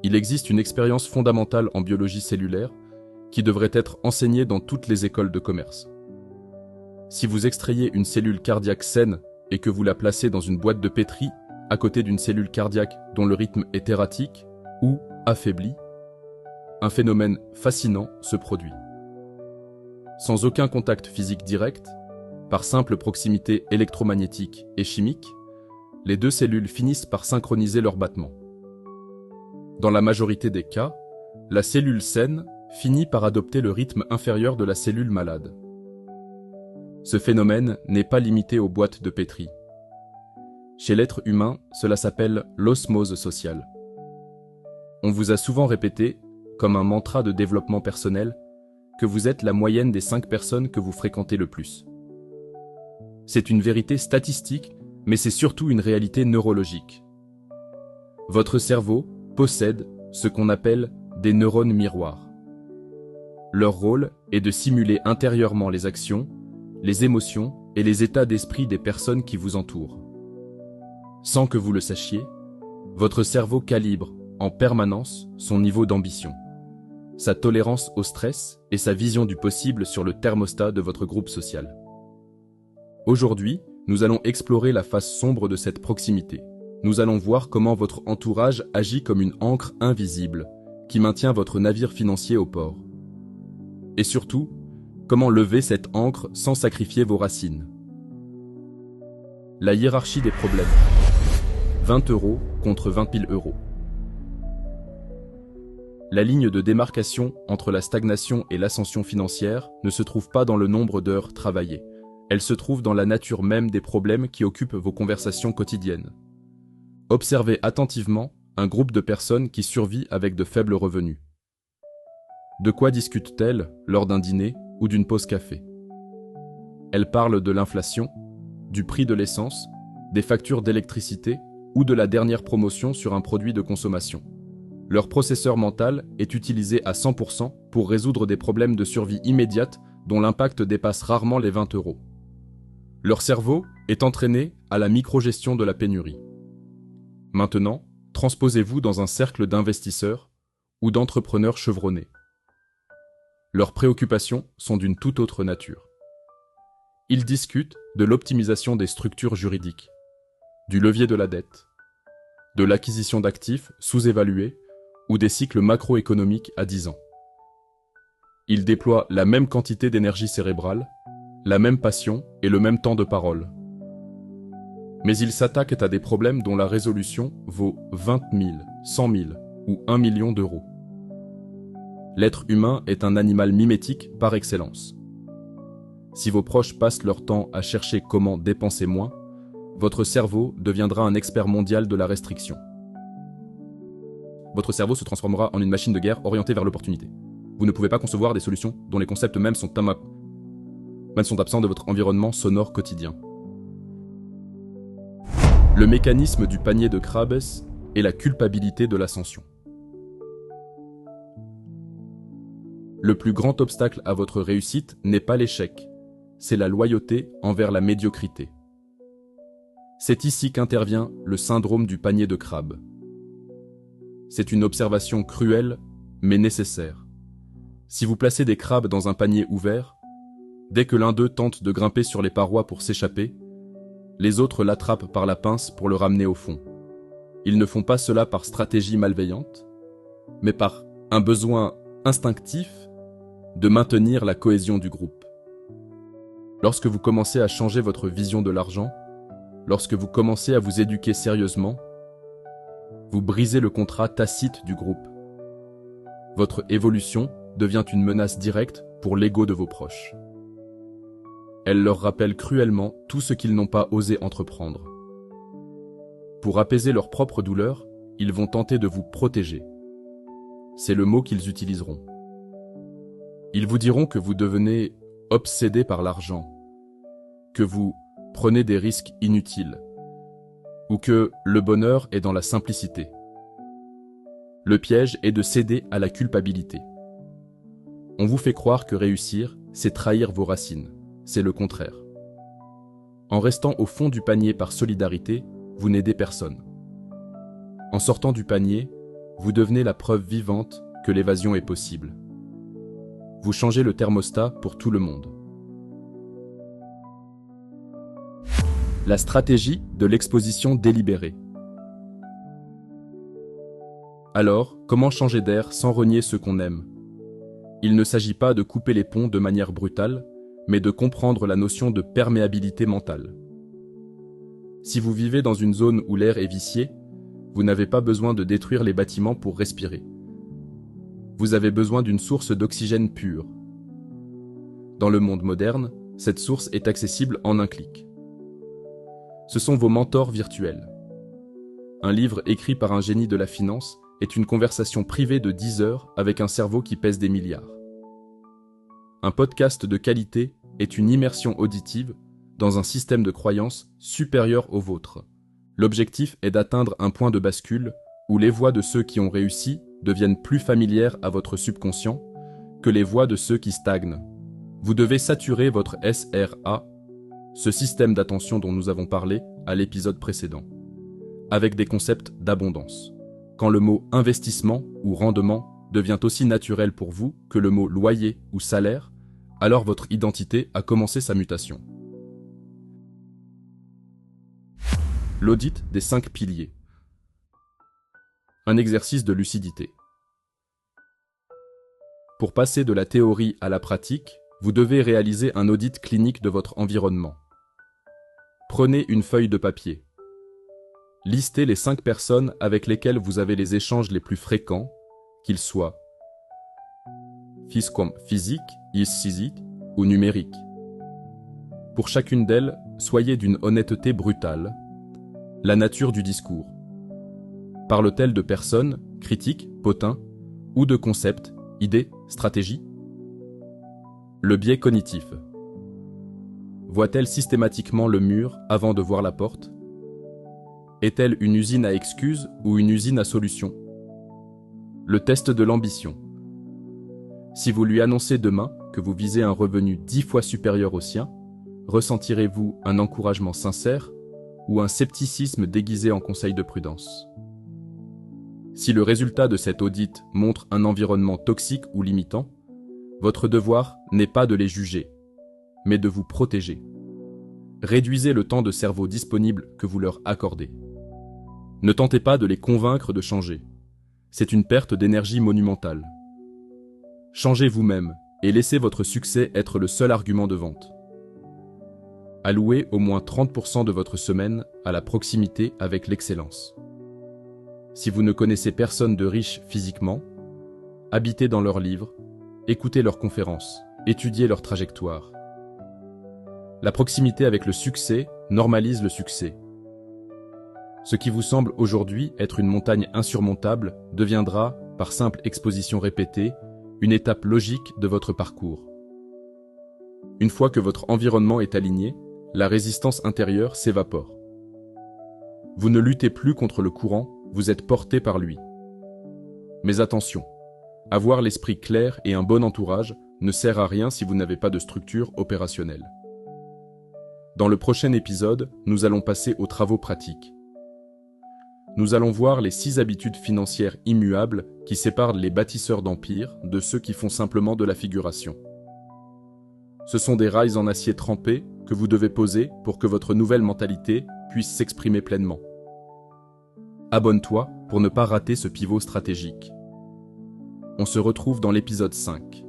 Il existe une expérience fondamentale en biologie cellulaire qui devrait être enseignée dans toutes les écoles de commerce. Si vous extrayez une cellule cardiaque saine et que vous la placez dans une boîte de pétri à côté d'une cellule cardiaque dont le rythme est erratique ou affaibli, un phénomène fascinant se produit. Sans aucun contact physique direct, par simple proximité électromagnétique et chimique, les deux cellules finissent par synchroniser leurs battements. Dans la majorité des cas, la cellule saine finit par adopter le rythme inférieur de la cellule malade. Ce phénomène n'est pas limité aux boîtes de pétri. Chez l'être humain, cela s'appelle l'osmose sociale. On vous a souvent répété, comme un mantra de développement personnel, que vous êtes la moyenne des 5 personnes que vous fréquentez le plus. C'est une vérité statistique, mais c'est surtout une réalité neurologique. Votre cerveau possède ce qu'on appelle des neurones miroirs. Leur rôle est de simuler intérieurement les actions, les émotions et les états d'esprit des personnes qui vous entourent. Sans que vous le sachiez, votre cerveau calibre en permanence son niveau d'ambition, sa tolérance au stress et sa vision du possible sur le thermostat de votre groupe social. Aujourd'hui, nous allons explorer la face sombre de cette proximité. Nous allons voir comment votre entourage agit comme une ancre invisible qui maintient votre navire financier au port. Et surtout, comment lever cette ancre sans sacrifier vos racines. La hiérarchie des problèmes. 20 € contre 20 000 €. La ligne de démarcation entre la stagnation et l'ascension financière ne se trouve pas dans le nombre d'heures travaillées. Elle se trouve dans la nature même des problèmes qui occupent vos conversations quotidiennes. Observez attentivement un groupe de personnes qui survit avec de faibles revenus. De quoi discutent-elles lors d'un dîner ou d'une pause café? Elles parlent de l'inflation, du prix de l'essence, des factures d'électricité ou de la dernière promotion sur un produit de consommation. Leur processeur mental est utilisé à 100% pour résoudre des problèmes de survie immédiate dont l'impact dépasse rarement les 20 €. Leur cerveau est entraîné à la microgestion de la pénurie. Maintenant, transposez-vous dans un cercle d'investisseurs ou d'entrepreneurs chevronnés. Leurs préoccupations sont d'une toute autre nature. Ils discutent de l'optimisation des structures juridiques, du levier de la dette, de l'acquisition d'actifs sous-évalués ou des cycles macroéconomiques à 10 ans. Ils déploient la même quantité d'énergie cérébrale, la même passion et le même temps de parole. Mais ils s'attaquent à des problèmes dont la résolution vaut 20 000, 100 000 ou 1 million d'euros. L'être humain est un animal mimétique par excellence. Si vos proches passent leur temps à chercher comment dépenser moins, votre cerveau deviendra un expert mondial de la restriction. Votre cerveau se transformera en une machine de guerre orientée vers l'opportunité. Vous ne pouvez pas concevoir des solutions dont les concepts mêmes sont absents de votre environnement sonore quotidien. Le mécanisme du panier de Krabs est la culpabilité de l'ascension. Le plus grand obstacle à votre réussite n'est pas l'échec, c'est la loyauté envers la médiocrité. C'est ici qu'intervient le syndrome du panier de crabe. C'est une observation cruelle, mais nécessaire. Si vous placez des crabes dans un panier ouvert, dès que l'un d'eux tente de grimper sur les parois pour s'échapper, les autres l'attrapent par la pince pour le ramener au fond. Ils ne font pas cela par stratégie malveillante, mais par un besoin instinctif de maintenir la cohésion du groupe. Lorsque vous commencez à changer votre vision de l'argent, lorsque vous commencez à vous éduquer sérieusement, vous brisez le contrat tacite du groupe. Votre évolution devient une menace directe pour l'ego de vos proches. Elle leur rappelle cruellement tout ce qu'ils n'ont pas osé entreprendre. Pour apaiser leur propre douleur, ils vont tenter de vous protéger. C'est le mot qu'ils utiliseront. Ils vous diront que vous devenez obsédé par l'argent, que vous prenez des risques inutiles, ou que le bonheur est dans la simplicité. Le piège est de céder à la culpabilité. On vous fait croire que réussir, c'est trahir vos racines. C'est le contraire. En restant au fond du panier par solidarité, vous n'aidez personne. En sortant du panier, vous devenez la preuve vivante que l'évasion est possible. Vous changez le thermostat pour tout le monde. La stratégie de l'exposition délibérée. Alors, comment changer d'air sans renier ce qu'on aime? Il ne s'agit pas de couper les ponts de manière brutale, mais de comprendre la notion de perméabilité mentale. Si vous vivez dans une zone où l'air est vicié, vous n'avez pas besoin de détruire les bâtiments pour respirer. Vous avez besoin d'une source d'oxygène pure. Dans le monde moderne, cette source est accessible en un clic. Ce sont vos mentors virtuels. Un livre écrit par un génie de la finance est une conversation privée de 10 heures avec un cerveau qui pèse des milliards. Un podcast de qualité est une immersion auditive dans un système de croyances supérieur au vôtre. L'objectif est d'atteindre un point de bascule où les voix de ceux qui ont réussi deviennent plus familières à votre subconscient que les voix de ceux qui stagnent. Vous devez saturer votre SRA, ce système d'attention dont nous avons parlé à l'épisode précédent, avec des concepts d'abondance. Quand le mot investissement ou rendement devient aussi naturel pour vous que le mot loyer ou salaire, alors votre identité a commencé sa mutation. L'audit des 5 piliers. Un exercice de lucidité. Pour passer de la théorie à la pratique, vous devez réaliser un audit clinique de votre environnement. Prenez une feuille de papier. Listez les 5 personnes avec lesquelles vous avez les échanges les plus fréquents, qu'ils soient physiques, ou numériques. Pour chacune d'elles, soyez d'une honnêteté brutale. La nature du discours. Parle-t-elle de personnes, critiques, potins, ou de concepts, idées, stratégies? Le biais cognitif. Voit-elle systématiquement le mur avant de voir la porte? Est-elle une usine à excuses ou une usine à solutions? Le test de l'ambition. Si vous lui annoncez demain que vous visez un revenu 10 fois supérieur au sien, ressentirez-vous un encouragement sincère ou un scepticisme déguisé en conseil de prudence? Si le résultat de cet audit montre un environnement toxique ou limitant, votre devoir n'est pas de les juger, mais de vous protéger. Réduisez le temps de cerveau disponible que vous leur accordez. Ne tentez pas de les convaincre de changer. C'est une perte d'énergie monumentale. Changez vous-même et laissez votre succès être le seul argument de vente. Allouez au moins 30% de votre semaine à la proximité avec l'excellence. Si vous ne connaissez personne de riche physiquement, habitez dans leurs livres, écoutez leurs conférences, étudiez leur trajectoire. La proximité avec le succès normalise le succès. Ce qui vous semble aujourd'hui être une montagne insurmontable deviendra, par simple exposition répétée, une étape logique de votre parcours. Une fois que votre environnement est aligné, la résistance intérieure s'évapore. Vous ne luttez plus contre le courant, vous êtes porté par lui. Mais attention, avoir l'esprit clair et un bon entourage ne sert à rien si vous n'avez pas de structure opérationnelle. Dans le prochain épisode, nous allons passer aux travaux pratiques. Nous allons voir les 6 habitudes financières immuables qui séparent les bâtisseurs d'empire de ceux qui font simplement de la figuration. Ce sont des rails en acier trempé que vous devez poser pour que votre nouvelle mentalité puisse s'exprimer pleinement. Abonne-toi pour ne pas rater ce pivot stratégique. On se retrouve dans l'épisode 5.